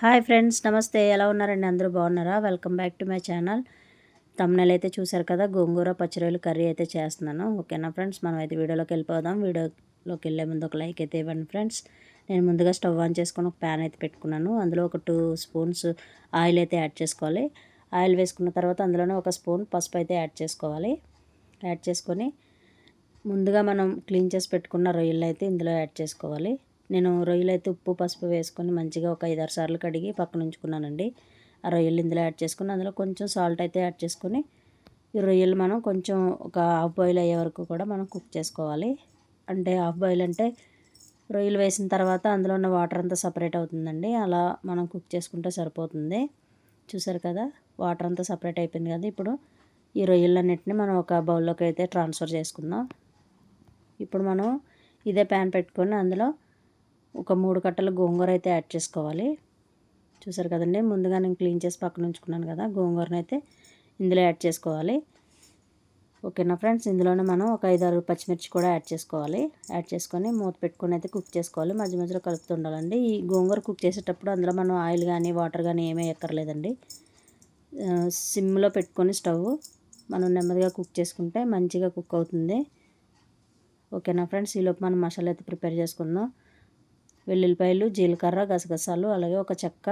Hi friends, నమస్తే. ఎలా ఉన్నారండి? అందరూ బాగున్నారా? Welcome back to my channel. Thumbnail అయితే చూసారు కదా, గోంగూర పచ్చిరొయ్యలు కర్రీ అయితే చేస్తున్నాను. ఓకేనా ఫ్రెండ్స్, మనం అయితే వీడియోలోకి వెళ్ళిపోదాం. వీడియోలోకి వెళ్ళే ముందు ఒక లైక్ అయితే ఇవ్వండి ఫ్రెండ్స్. నేను ముందుగా స్టవ్ ఆన్ చేసుకొని ఒక ప్యాన్ అయితే పెట్టుకున్నాను. అందులో ఒక 2 స్పూన్స్ ఆయిల్ అయితే యాడ్ చేసుకోవాలి. ఆయిల్ వేసుకున్న తర్వాత అందులోనే ఒక స్పూన్ పసుపు అయితే యాడ్ చేసుకోవాలి. యాడ్ చేసుకొని ముందుగా మనం క్లీన్ చేసి పెట్టుకున్న రొయ్యలు అయితే ఇందులో యాడ్ చేసుకోవాలి. నేను రొయ్యలు అయితే ఉప్పు పసుపు వేసుకొని మంచిగా ఒక 5-6 సార్లు కడిగి పక్కన ఉంచుకున్నానండి. ఆ రొయ్యలు ఇందులో యాడ్ చేసుకుని అందులో కొంచెం సాల్ట్ అయితే యాడ్ చేసుకొని ఈ రొయ్యలు మనం కొంచెం ఒక హాఫ్ బాయిల్ అయ్యే వరకు కూడా మనం కుక్ చేసుకోవాలి. అంటే హాఫ్ బాయిల్ అంటే రొయ్యలు వేసిన తర్వాత అందులో ఉన్న వాటర్ అంతా సపరేట్ అవుతుందండి. అలా మనం కుక్ చేసుకుంటే సరిపోతుంది. చూసారు కదా, వాటర్ అంతా సపరేట్ అయిపోయింది కదా. ఇప్పుడు ఈ రొయ్యలన్నిటిని మనం ఒక బౌల్లోకి అయితే ట్రాన్స్ఫర్ చేసుకుందాం. ఇప్పుడు మనం ఇదే ప్యాన్ పెట్టుకొని అందులో ఒక 3 కట్టల గోంగూర అయితే యాడ్ చేసుకోవాలి. చూసారు కదండి, ముందుగా నేను క్లీన్ చేసి పక్కన ఉంచుకున్నాను కదా, గోంగూరను అయితే ఇందులో యాడ్ చేసుకోవాలి. ఓకేనా ఫ్రెండ్స్, ఇందులోనే మనం ఒక 5-6 పచ్చిమిర్చి కూడా యాడ్ చేసుకోవాలి. యాడ్ చేసుకొని మూత పెట్టుకొని అయితే కుక్ చేసుకోవాలి. మధ్య మధ్యలో కలుపుతూ ఉండాలండి. ఈ గోంగూర కుక్ చేసేటప్పుడు అందులో మనం ఆయిల్ కానీ వాటర్ కానీ ఏమీ ఎక్కర్లేదండి. సిమ్లో పెట్టుకొని స్టవ్ మనం నెమ్మదిగా కుక్ చేసుకుంటే మంచిగా కుక్ అవుతుంది. ఓకేనా ఫ్రెండ్స్, ఈలోపు మనం మసాలా అయితే ప్రిపేర్ చేసుకుందాం. వెల్లుల్లిపాయలు, జీలకర్ర, గసగసాలు, అలాగే ఒక చెక్క,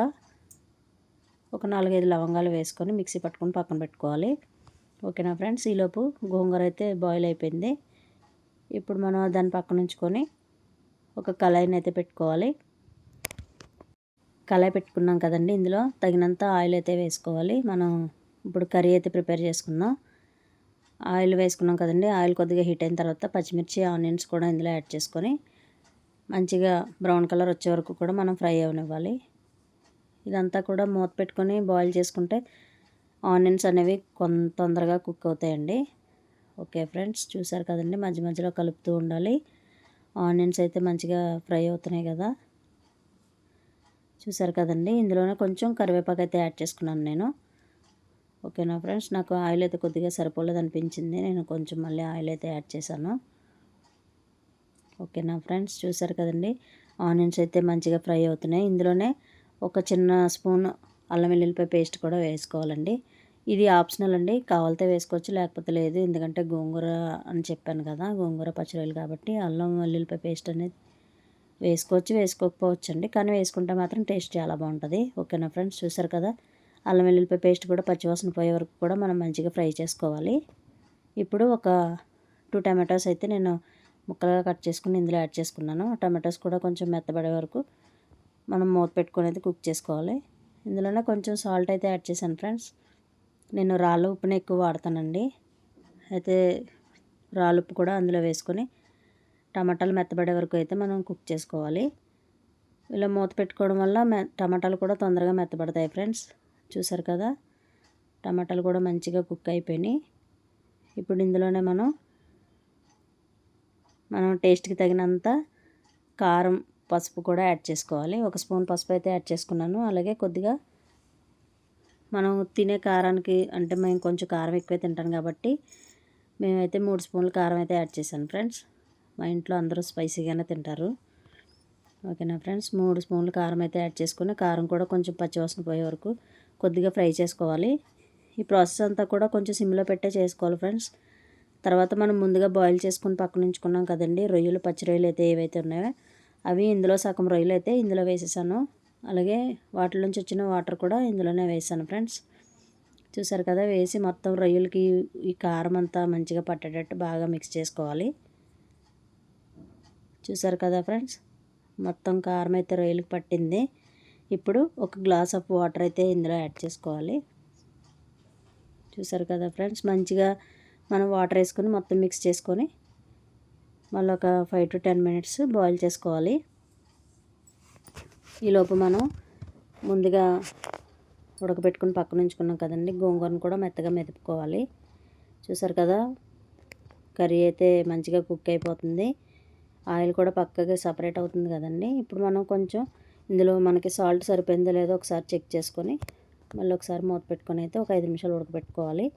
ఒక 4-5 లవంగాలు వేసుకొని మిక్సీ పట్టుకొని పక్కన పెట్టుకోవాలి. ఓకేనా ఫ్రెండ్స్, ఈలోపు గోంగూర అయితే బాయిల్ అయిపోయింది. ఇప్పుడు మనం దాన్ని పక్కన ఉంచుకొని ఒక కళాయిని అయితే పెట్టుకోవాలి. కళాయి పెట్టుకున్నాం కదండి, ఇందులో తగినంత ఆయిల్ అయితే వేసుకోవాలి. మనం ఇప్పుడు కర్రీ అయితే ప్రిపేర్ చేసుకుందాం. ఆయిల్ వేసుకున్నాం కదండి, ఆయిల్ కొద్దిగా హీట్ అయిన తర్వాత పచ్చిమిర్చి, ఆనియన్స్ కూడా ఇందులో యాడ్ చేసుకొని మంచిగా బ్రౌన్ కలర్ వచ్చే వరకు కూడా మనం ఫ్రై అవనివ్వాలి. ఇదంతా కూడా మూత పెట్టుకొని బాయిల్ చేసుకుంటే ఆనియన్స్ అనేవి తొందరగా కుక్ అవుతాయండి. ఓకే ఫ్రెండ్స్, చూసారు కదండి, మధ్య మధ్యలో కలుపుతూ ఉండాలి. ఆనియన్స్ అయితే మంచిగా ఫ్రై అవుతున్నాయి కదా. చూసారు కదండి, ఇందులోనే కొంచెం కరివేపాకు అయితే యాడ్ చేసుకున్నాను నేను. ఓకేనా ఫ్రెండ్స్, నాకు ఆయిల్ అయితే కొద్దిగా సరిపోలేదు అనిపించింది, నేను కొంచెం మళ్ళీ ఆయిల్ అయితే యాడ్ చేశాను. ఓకేనా ఫ్రెండ్స్, చూసారు కదండి, ఆనియన్స్ అయితే మంచిగా ఫ్రై అవుతున్నాయి. ఇందులోనే ఒక చిన్న స్పూన్ అల్లం వెల్లుల్లిపాయ పేస్ట్ కూడా వేసుకోవాలండి. ఇది ఆప్షనల్ అండి, కావాలితే వేసుకోవచ్చు, లేకపోతే లేదు. ఎందుకంటే గోంగూర అని చెప్పాను కదా, గోంగూర పచ్చిరొయ్యలు కాబట్టి అల్లం వెల్లుల్లిపాయ పేస్ట్ అనేది వేసుకోవచ్చు, వేసుకోకపోవచ్చు అండి. కానీ వేసుకుంటే మాత్రం టేస్ట్ చాలా బాగుంటుంది. ఓకేనా ఫ్రెండ్స్, చూసారు కదా, అల్లం వెల్లుల్లిపాయ పేస్ట్ కూడా పచ్చివాసన పోయే వరకు కూడా మనం మంచిగా ఫ్రై చేసుకోవాలి. ఇప్పుడు ఒక 2 టమాటోస్ అయితే నేను ముక్కలుగా కట్ చేసుకుని ఇందులో యాడ్ చేసుకున్నాను. టమాటోస్ కూడా కొంచెం మెత్తబడే వరకు మనం మూత పెట్టుకొని అయితే కుక్ చేసుకోవాలి. ఇందులోనే కొంచెం సాల్ట్ అయితే యాడ్ చేశాను ఫ్రెండ్స్. నేను రాళ్ళ ఉప్పుని ఎక్కువ వాడతానండి. అయితే రాళ్ళ ఉప్పు కూడా అందులో వేసుకొని టమాటాలు మెత్తబడే వరకు అయితే మనం కుక్ చేసుకోవాలి. ఇలా మూత పెట్టుకోవడం వల్ల టమాటాలు కూడా తొందరగా మెత్తబడతాయి ఫ్రెండ్స్. చూసారు కదా, టమాటాలు కూడా మంచిగా కుక్ అయిపోయినాయి. ఇప్పుడు ఇందులోనే మనం టేస్ట్కి తగినంత కారం, పసుపు కూడా యాడ్ చేసుకోవాలి. ఒక స్పూన్ పసుపు అయితే యాడ్ చేసుకున్నాను. అలాగే కొద్దిగా మనం తినే కారానికి, అంటే మేము కొంచెం కారం ఎక్కువే తింటాం కాబట్టి మేమైతే 3 స్పూన్లు కారం అయితే యాడ్ చేశాను ఫ్రెండ్స్. మా ఇంట్లో అందరూ స్పైసీగానే తింటారు. ఓకేనా ఫ్రెండ్స్, 3 స్పూన్లు కారం అయితే యాడ్ చేసుకుని కారం కూడా కొంచెం పచ్చివాసన పోయే వరకు కొద్దిగా ఫ్రై చేసుకోవాలి. ఈ ప్రాసెస్ అంతా కూడా కొంచెం సిమ్లో పెట్టే చేసుకోవాలి ఫ్రెండ్స్. తర్వాత మనం ముందుగా బాయిల్ చేసుకుని పక్కన ఉంచుకున్నాం కదండి రొయ్యలు, పచ్చి రొయ్యలు అయితే ఏవైతే ఉన్నాయో అవి ఇందులో సగం రొయ్యలు అయితే ఇందులో వేసేసాను. అలాగే వాటి నుంచి వచ్చిన వాటర్ కూడా ఇందులోనే వేసాను ఫ్రెండ్స్. చూసారు కదా, వేసి మొత్తం రొయ్యలకి ఈ కారం అంతా మంచిగా పట్టేటట్టు బాగా మిక్స్ చేసుకోవాలి. చూసారు కదా ఫ్రెండ్స్, మొత్తం కారం అయితే రొయ్యలకి పట్టింది. ఇప్పుడు ఒక గ్లాస్ ఆఫ్ వాటర్ అయితే ఇందులో యాడ్ చేసుకోవాలి. చూసారు కదా ఫ్రెండ్స్, మంచిగా మనం వాటర్ వేసుకొని మొత్తం మిక్స్ చేసుకొని మళ్ళీ ఒక 5 to 10 మినిట్స్ బాయిల్ చేసుకోవాలి. ఈలోపు మనం ముందుగా ఉడకబెట్టుకుని పక్కన ఉంచుకున్నాం కదండి, గోంగూరను కూడా మెత్తగా మెదుపుకోవాలి. చూసారు కదా, కర్రీ అయితే మంచిగా కుక్ అయిపోతుంది. ఆయిల్ కూడా పక్కగా సపరేట్ అవుతుంది కదండి. ఇప్పుడు మనం కొంచెం ఇందులో మనకి సాల్ట్ సరిపోయిందో లేదో ఒకసారి చెక్ చేసుకొని మళ్ళీ ఒకసారి మూత పెట్టుకొని అయితే ఒక 5 నిమిషాలు ఉడకబెట్టుకోవాలి.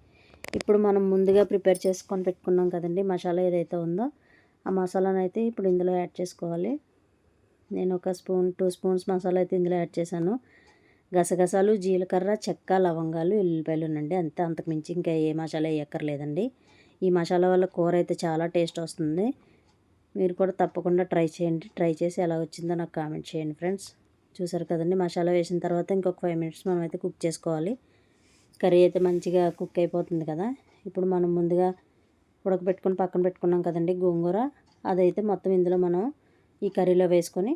ఇప్పుడు మనం ముందుగా ప్రిపేర్ చేసుకొని పెట్టుకున్నాం కదండి మసాలా ఏదైతే ఉందో ఆ మసాలాను అయితే ఇప్పుడు ఇందులో యాడ్ చేసుకోవాలి. నేను ఒక 2 స్పూన్స్ మసాలా అయితే ఇందులో యాడ్ చేశాను. గసగసాలు, జీలకర్ర, చెక్క, లవంగాలు, ఎల్లుల్లిపాయలునండి. అంతే, అంతకుమించి ఇంకా ఏ మసాలా వేయక్కర్లేదండి. ఈ మసాలా వల్ల కూర అయితే చాలా టేస్ట్ వస్తుంది. మీరు కూడా తప్పకుండా ట్రై చేయండి. ట్రై చేసి ఎలా వచ్చిందో నాకు కామెంట్ చేయండి ఫ్రెండ్స్. చూసారు కదండి, మసాలా వేసిన తర్వాత ఇంకొక 5 మినిట్స్ మనం అయితే కుక్ చేసుకోవాలి. కర్రీ అయితే మంచిగా కుక్ అయిపోతుంది కదా. ఇప్పుడు మనం ముందుగా ఉడకబెట్టుకొని పక్కన పెట్టుకున్నాం కదండి గోంగూర, అదైతే మొత్తం ఇందులో మనం ఈ కర్రీలో వేసుకొని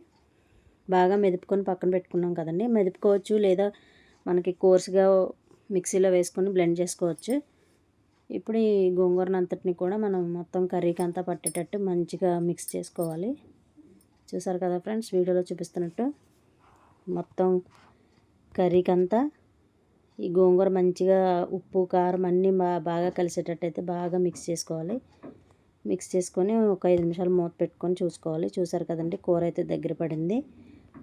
బాగా మెదుపుకొని పక్కన పెట్టుకున్నాం కదండి. మెదుపుకోవచ్చు, లేదా మనకి కోర్సుగా మిక్సీలో వేసుకొని బ్లెండ్ చేసుకోవచ్చు. ఇప్పుడు ఈ గోంగూరను అంతటిని కూడా మనం మొత్తం కర్రీకి అంతా పట్టేటట్టు మంచిగా మిక్స్ చేసుకోవాలి. చూసారు కదా ఫ్రెండ్స్, వీడియోలో చూపిస్తున్నట్టు మొత్తం కర్రీకి అంతా ఈ గోంగూర మంచిగా ఉప్పు, కారం అన్నీ బాగా కలిసేటట్టు అయితే బాగా మిక్స్ చేసుకోవాలి. మిక్స్ చేసుకొని ఒక 5 నిమిషాలు మూత పెట్టుకొని చూసుకోవాలి. చూసారు కదండి, కూర అయితే దగ్గర పడింది.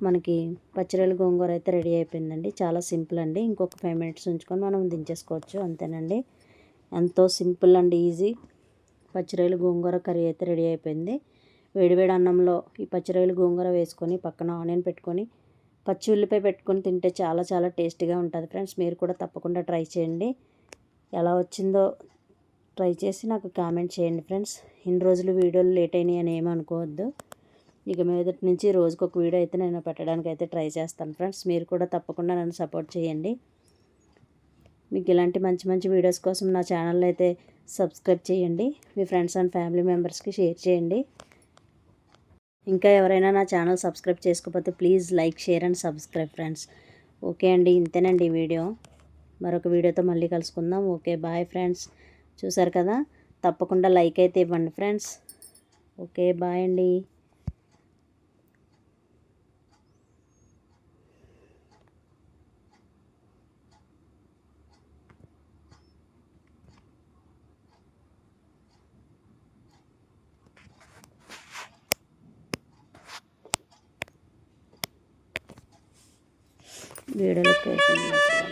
మనకి పచ్చిరొయ్యల గోంగూర అయితే రెడీ అయిపోయిందండి. చాలా సింపుల్ అండి. ఇంకొక 5 మినిట్స్ ఉంచుకొని మనం దించేసుకోవచ్చు. అంతేనండి, ఎంతో సింపుల్ అండ్ ఈజీ పచ్చిరొయ్యల గోంగూర కర్రీ అయితే రెడీ అయిపోయింది. వేడివేడి అన్నంలో ఈ పచ్చిరొయ్యల గోంగూర వేసుకొని పక్కన ఆనియన్ పెట్టుకొని పచ్చి ఉల్లిపాయ పెట్టుకొని తింటే చాలా చాలా టేస్టీగా ఉంటుంది ఫ్రెండ్స్. మీరు కూడా తప్పకుండా ట్రై చేయండి. ఎలా వచ్చిందో ట్రై చేసి నాకు కామెంట్ చేయండి ఫ్రెండ్స్. ఇన్ని రోజులు వీడియోలు లేట్ అయినాయి అని ఏమీ అనుకోవద్దు. ఇక మీదటి నుంచి రోజుకొక వీడియో అయితే నేను పెట్టడానికి అయితే ట్రై చేస్తాను ఫ్రెండ్స్. మీరు కూడా తప్పకుండా నన్ను సపోర్ట్ చేయండి. మీకు ఇలాంటి మంచి మంచి వీడియోస్ కోసం నా ఛానల్ అయితే సబ్స్క్రైబ్ చేయండి. మీ ఫ్రెండ్స్ అండ్ ఫ్యామిలీ మెంబర్స్కి షేర్ చేయండి. ఇంకా ఎవరైనా నా ఛానల్ సబ్స్క్రైబ్ చేసుకోకపోతే please like, share and subscribe friends. Okay అండి, ఇంతేనండి ఈ వీడియో. మరొక వీడియోతో మళ్ళీ కలుసుకుందాం. Okay, bye friends. చూసారు కదా, తప్పకుండా లైక్ అయితే ఇవ్వండి ఫ్రెండ్స్. ఓకే, బాయ్ అండి. వీడియోలోకి అయిపోయింది.